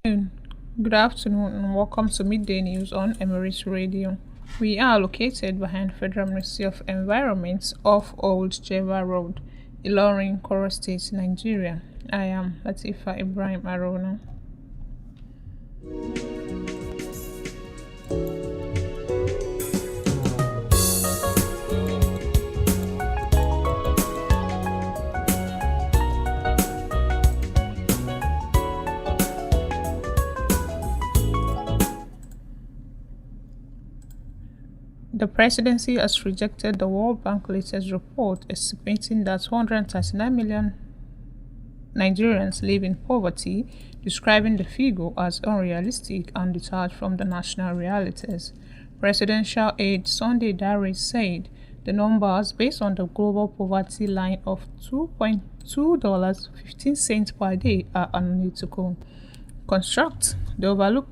Good afternoon and welcome to Midday News on Emirate Radio. We are located behind Federal Ministry of Environment off Old Jeva Road, Ilorin, Kwara State, Nigeria. I am Latifa Ibrahim Arona. The presidency has rejected the World Bank latest report estimating that 239 million Nigerians live in poverty, describing the figure as unrealistic and detached from the national realities. Presidential aide Sunday Dare said the numbers, based on the global poverty line of $2.15 per day, are analytical. Construct the overlook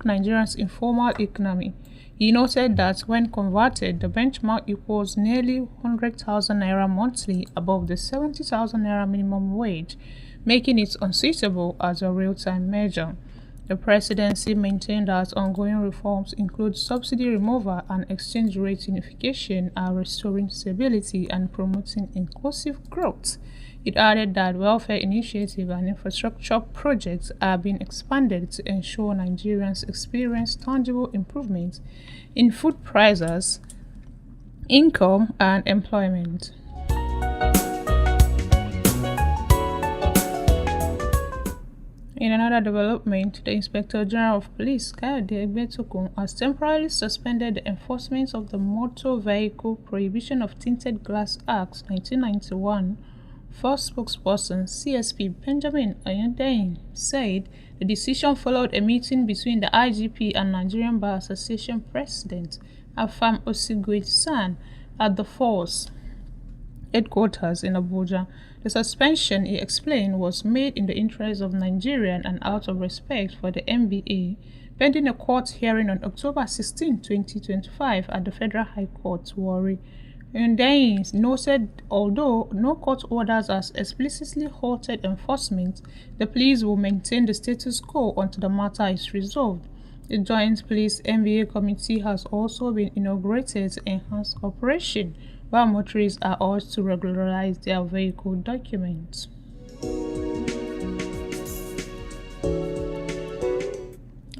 Nigeria's informal economy. He noted that when converted, the benchmark equals nearly 100,000 naira monthly above the 70,000 naira minimum wage, making it unsuitable as a real-time measure. The presidency maintained that ongoing reforms include subsidy removal and exchange rate unification are restoring stability and promoting inclusive growth. It added that welfare initiatives and infrastructure projects are being expanded to ensure Nigerians experience tangible improvements in food prices, income, and employment. In another development, the Inspector General of Police, Kayode Egbetokun, has temporarily suspended the enforcement of the Motor Vehicle Prohibition of Tinted Glass Act 1991. First spokesperson CSP Benjamin Oyedeyin said the decision followed a meeting between the IGP and Nigerian Bar Association President Afam Osigwe-San at the force headquarters in Abuja. The suspension, he explained, was made in the interest of Nigerians and out of respect for the NBA, pending a court hearing on October 16, 2025 at the Federal High Court, Warri. Oyedeyin noted although no court orders has explicitly halted enforcement, the police will maintain the status quo until the matter is resolved. The Joint Police NBA Committee has also been inaugurated to enhance operation, while motorists are urged to regularize their vehicle documents.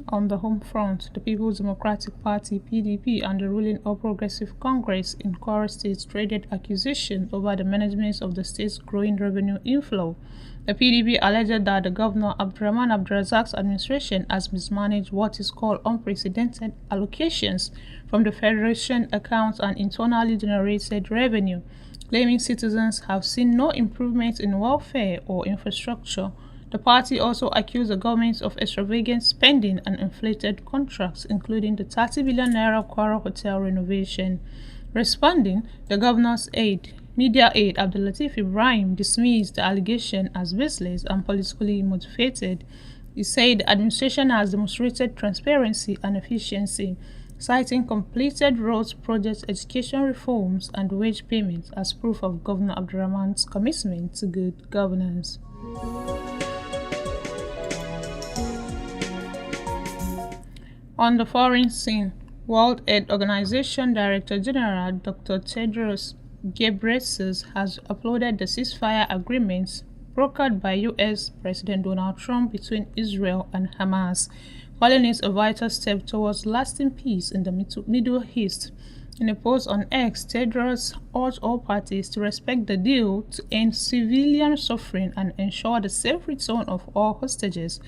On the home front, the People's Democratic Party (PDP) and the ruling All Progressive Congress in Kwara State traded accusations over the management of the state's growing revenue inflow. The PDP alleged that the Governor Abdurrahman Abdulrazak's administration has mismanaged what is called unprecedented allocations from the Federation accounts and internally generated revenue, claiming citizens have seen no improvement in welfare or infrastructure. The party also accused the government of extravagant spending and inflated contracts, including the 30 billion naira Kwara Hotel renovation. Responding, the governor's media aide Abdulateef Ibrahim dismissed the allegation as baseless and politically motivated. He said the administration has demonstrated transparency and efficiency, citing completed roads projects, education reforms, and wage payments as proof of Governor Abdurrahman's commitment to good governance. On the foreign scene, World Health Organization Director General Dr. Tedros Ghebreyesus has applauded the ceasefire agreements brokered by U.S. President Donald Trump between Israel and Hamas, calling it a vital step towards lasting peace in the Middle East. In a post on X, Tedros urged all parties to respect the deal to end civilian suffering and ensure the safe return of all hostages,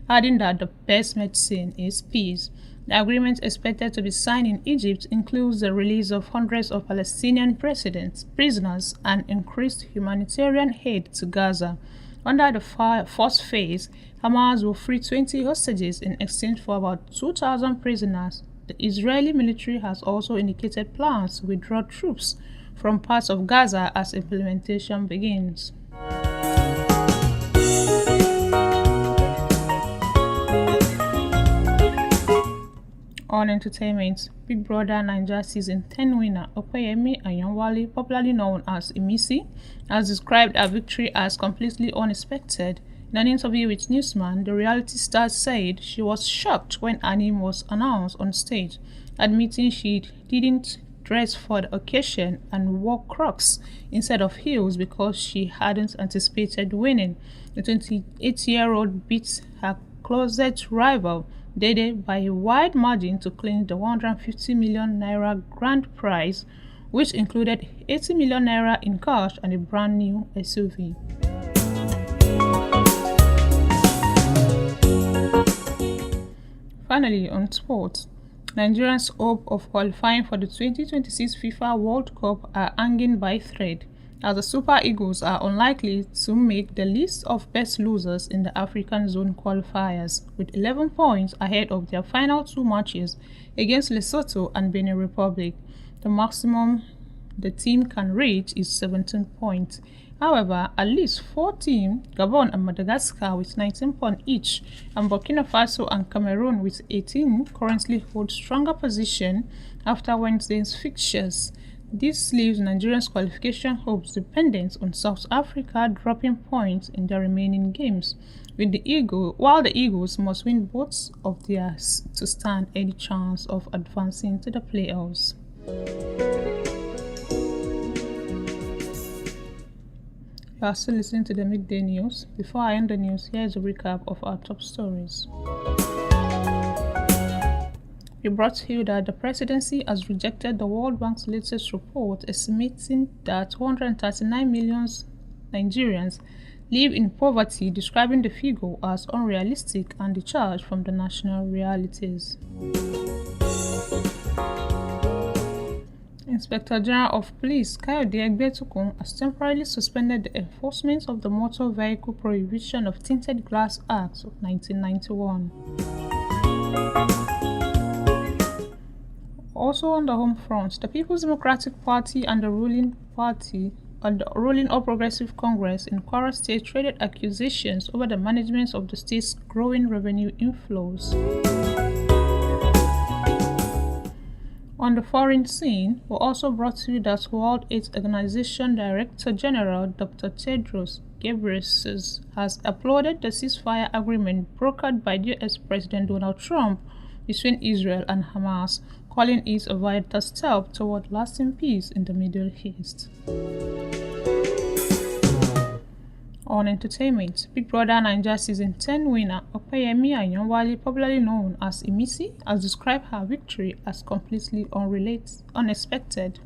adding that the best medicine is peace. The agreement expected to be signed in Egypt includes the release of hundreds of Palestinian prisoners and increased humanitarian aid to Gaza. Under the first phase, Hamas will free 20 hostages in exchange for about 2,000 prisoners. The Israeli military has also indicated plans to withdraw troops from parts of Gaza as implementation begins. On entertainment, Big Brother Naija Season 10 winner Opeyemi Ayanwale, popularly known as Imisi, has described her victory as completely unexpected. In an interview with Newsman, the reality star said she was shocked when her name was announced on stage, admitting she didn't dress for the occasion and wore Crocs instead of heels because she hadn't anticipated winning. The 28-year-old beat her closet rival, Dede, by a wide margin to claim the 150 million naira grand prize, which included 80 million naira in cash and a brand new SUV. Finally, on sports, Nigerians' hope of qualifying for the 2026 FIFA World Cup are hanging by a thread, as the Super Eagles are unlikely to make the list of best losers in the African Zone qualifiers, with 11 points ahead of their final two matches against Lesotho and Benin Republic. The maximum the team can reach is 17 points. However, at least 4 teams, Gabon and Madagascar with 19 points each, and Burkina Faso and Cameroon with 18, currently hold stronger position after Wednesday's fixtures. This leaves Nigeria's qualification hopes dependent on South Africa dropping points in their remaining games, while the Eagles must win both of theirs to stand any chance of advancing to the playoffs. You are still listening to the Midday News. Before I end the news, here is a recap of our top stories. We brought to you that the presidency has rejected the World Bank's latest report estimating that 139 million Nigerians live in poverty, describing the figure as unrealistic and detached from the national realities. Inspector General of Police Kayode Egbetokun has temporarily suspended the enforcement of the Motor Vehicle Prohibition of Tinted Glass Act of 1991. Also on the home front, the People's Democratic Party and the ruling All Progressive Congress in Kwara State traded accusations over the management of the state's growing revenue inflows. On the foreign scene, we also brought to you that World AIDS Organization Director General Dr. Tedros Ghebreyesus has applauded the ceasefire agreement brokered by US President Donald Trump between Israel and Hamas, calling it a vital step toward lasting peace in the Middle East. On entertainment, Big Brother Naija Season 10 winner Opeyemi Ayanwale, popularly known as Imisi, has described her victory as completely unexpected.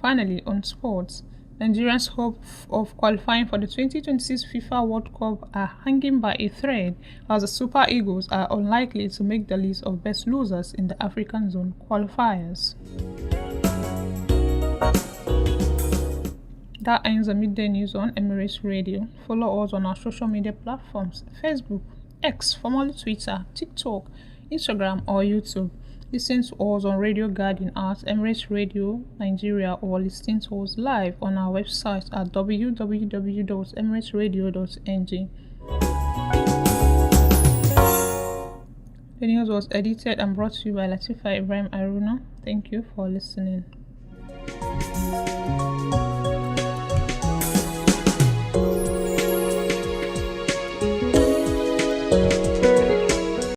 Finally, on sports, Nigerians' hope of qualifying for the 2026 FIFA World Cup are hanging by a thread, as the Super Eagles are unlikely to make the list of best losers in the African Zone qualifiers. That ends the Midday News on Emirate Radio. Follow us on our social media platforms: Facebook, X, formerly Twitter, TikTok, Instagram, or YouTube. Listen to us on Radio Garden at Emirate Radio Nigeria, or listen to us live on our website at www.emirateradio.ng. The news was edited and brought to you by Latifa Ibrahim Aruna. Thank you for listening.